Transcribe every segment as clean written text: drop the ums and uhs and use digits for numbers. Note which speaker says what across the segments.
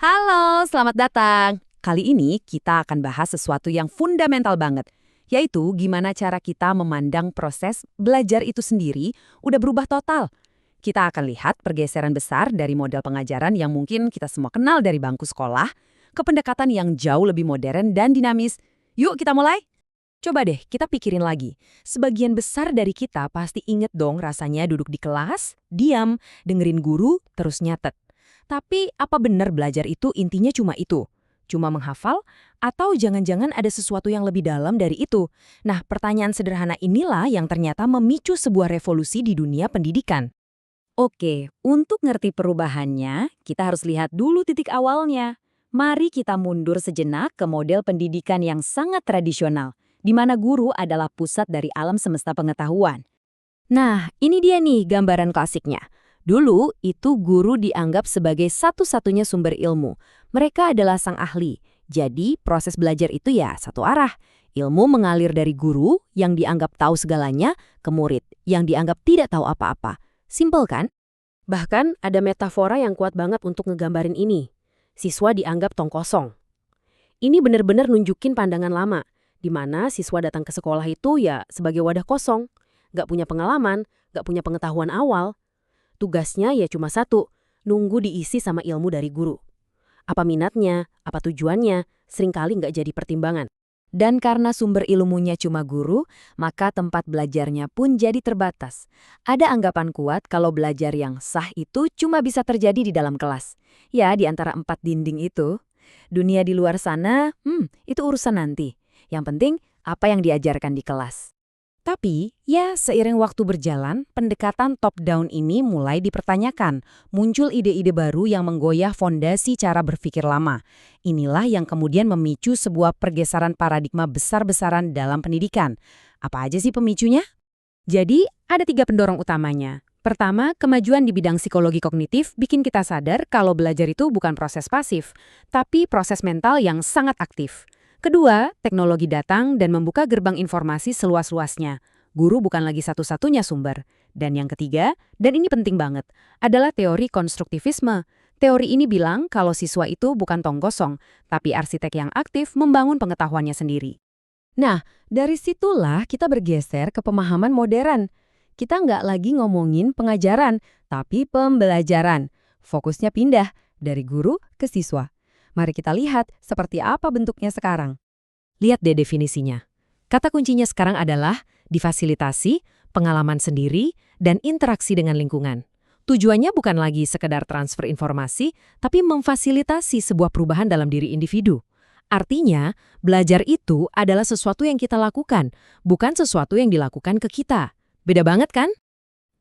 Speaker 1: Halo, selamat datang. Kali ini kita akan bahas sesuatu yang fundamental banget, yaitu gimana cara kita memandang proses belajar itu sendiri udah berubah total. Kita akan lihat pergeseran besar dari model pengajaran yang mungkin kita semua kenal dari bangku sekolah, ke pendekatan yang jauh lebih modern dan dinamis. Yuk kita mulai? Coba deh kita pikirin lagi. Sebagian besar dari kita pasti inget dong rasanya duduk di kelas, diam, dengerin guru, terus nyatet. Tapi apa benar belajar itu intinya cuma itu? Cuma menghafal? Atau jangan-jangan ada sesuatu yang lebih dalam dari itu? Nah, pertanyaan sederhana inilah yang ternyata memicu sebuah revolusi di dunia pendidikan. Oke, untuk ngerti perubahannya, kita harus lihat dulu titik awalnya. Mari kita mundur sejenak ke model pendidikan yang sangat tradisional, di mana guru adalah pusat dari alam semesta pengetahuan. Nah, ini dia nih gambaran klasiknya. Dulu, itu guru dianggap sebagai satu-satunya sumber ilmu. Mereka adalah sang ahli. Jadi, proses belajar itu ya satu arah. Ilmu mengalir dari guru yang dianggap tahu segalanya ke murid yang dianggap tidak tahu apa-apa. Simpel kan?
Speaker 2: Bahkan ada metafora yang kuat banget untuk ngegambarin ini. Siswa dianggap tong kosong. Ini benar-benar nunjukin pandangan lama, di mana siswa datang ke sekolah itu ya sebagai wadah kosong. Nggak punya pengalaman, nggak punya pengetahuan awal. Tugasnya ya cuma satu, nunggu diisi sama ilmu dari guru. Apa minatnya, apa tujuannya, seringkali nggak jadi pertimbangan.
Speaker 1: Dan karena sumber ilmunya cuma guru, maka tempat belajarnya pun jadi terbatas. Ada anggapan kuat kalau belajar yang sah itu cuma bisa terjadi di dalam kelas. Ya, di antara 4 dinding itu. Dunia di luar sana, itu urusan nanti. Yang penting, apa yang diajarkan di kelas. Tapi, ya seiring waktu berjalan, pendekatan top-down ini mulai dipertanyakan. Muncul ide-ide baru yang menggoyah fondasi cara berpikir lama. Inilah yang kemudian memicu sebuah pergeseran paradigma besar-besaran dalam pendidikan. Apa aja sih pemicunya? Jadi, ada 3 pendorong utamanya. Pertama, kemajuan di bidang psikologi kognitif bikin kita sadar kalau belajar itu bukan proses pasif, tapi proses mental yang sangat aktif. Kedua, teknologi datang dan membuka gerbang informasi seluas-luasnya. Guru bukan lagi satu-satunya sumber. Dan yang ketiga, dan ini penting banget, adalah teori konstruktivisme. Teori ini bilang kalau siswa itu bukan tong kosong, tapi arsitek yang aktif membangun pengetahuannya sendiri. Nah, dari situlah kita bergeser ke pemahaman modern. Kita nggak lagi ngomongin pengajaran, tapi pembelajaran. Fokusnya pindah dari guru ke siswa. Mari kita lihat seperti apa bentuknya sekarang. Lihat deh definisinya. Kata kuncinya sekarang adalah difasilitasi, pengalaman sendiri, dan interaksi dengan lingkungan. Tujuannya bukan lagi sekedar transfer informasi, tapi memfasilitasi sebuah perubahan dalam diri individu. Artinya, belajar itu adalah sesuatu yang kita lakukan, bukan sesuatu yang dilakukan ke kita. Beda banget kan?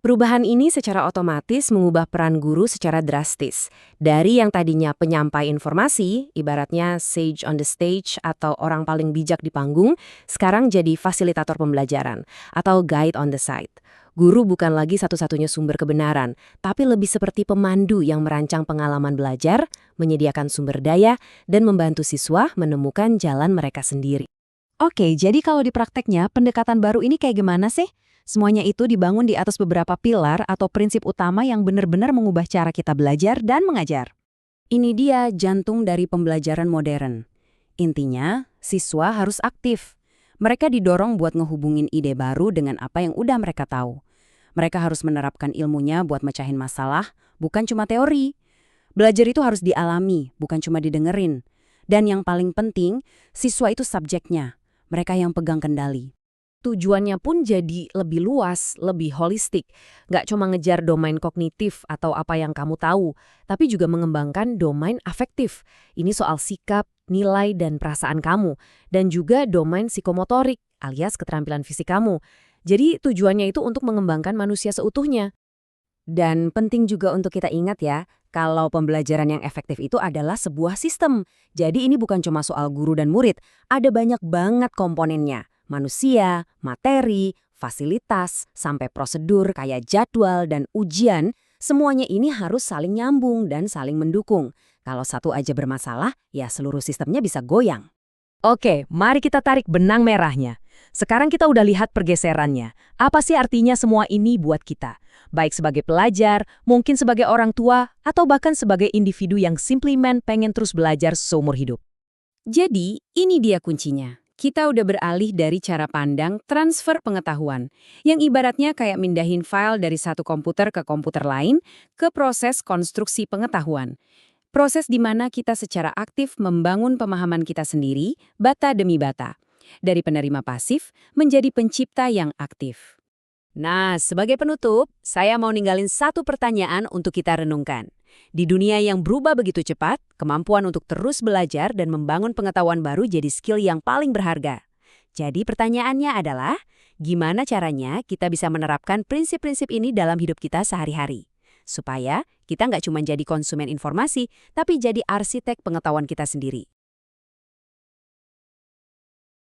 Speaker 2: Perubahan ini secara otomatis mengubah peran guru secara drastis. Dari yang tadinya penyampai informasi, ibaratnya sage on the stage atau orang paling bijak di panggung, sekarang jadi fasilitator pembelajaran atau guide on the side. Guru bukan lagi satu-satunya sumber kebenaran, tapi lebih seperti pemandu yang merancang pengalaman belajar, menyediakan sumber daya, dan membantu siswa menemukan jalan mereka sendiri.
Speaker 1: Oke, jadi kalau di prakteknya pendekatan baru ini kayak gimana sih? Semuanya itu dibangun di atas beberapa pilar atau prinsip utama yang benar-benar mengubah cara kita belajar dan mengajar. Ini dia jantung dari pembelajaran modern. Intinya, siswa harus aktif. Mereka didorong buat ngehubungin ide baru dengan apa yang udah mereka tahu. Mereka harus menerapkan ilmunya buat mecahin masalah, bukan cuma teori. Belajar itu harus dialami, bukan cuma didengerin. Dan yang paling penting, siswa itu subjeknya. Mereka yang pegang kendali. Tujuannya pun jadi lebih luas, lebih holistik. Nggak cuma ngejar domain kognitif atau apa yang kamu tahu, tapi juga mengembangkan domain afektif. Ini soal sikap, nilai, dan perasaan kamu. Dan juga domain psikomotorik alias keterampilan fisik kamu. Jadi tujuannya itu untuk mengembangkan manusia seutuhnya. Dan penting juga untuk kita ingat ya, kalau pembelajaran yang efektif itu adalah sebuah sistem. Jadi ini bukan cuma soal guru dan murid, ada banyak banget komponennya. Manusia, materi, fasilitas, sampai prosedur kayak jadwal dan ujian, semuanya ini harus saling nyambung dan saling mendukung. Kalau satu aja bermasalah, ya seluruh sistemnya bisa goyang. Oke, mari kita tarik benang merahnya. sekarang kita udah lihat pergeserannya. Apa sih artinya semua ini buat kita? Baik sebagai pelajar, mungkin sebagai orang tua, atau bahkan sebagai individu yang simply pengen terus belajar seumur hidup.
Speaker 2: Jadi, ini dia kuncinya. Kita udah beralih dari cara pandang transfer pengetahuan, yang ibaratnya kayak mindahin file dari satu komputer ke komputer lain, ke proses konstruksi pengetahuan. Proses di mana kita secara aktif membangun pemahaman kita sendiri, bata demi bata. Dari penerima pasif menjadi pencipta yang aktif.
Speaker 1: Nah, sebagai penutup, saya mau ninggalin satu pertanyaan untuk kita renungkan. Di dunia yang berubah begitu cepat, kemampuan untuk terus belajar dan membangun pengetahuan baru jadi skill yang paling berharga. Jadi pertanyaannya adalah, gimana caranya kita bisa menerapkan prinsip-prinsip ini dalam hidup kita sehari-hari? Supaya kita nggak cuma jadi konsumen informasi, tapi jadi arsitek pengetahuan kita sendiri.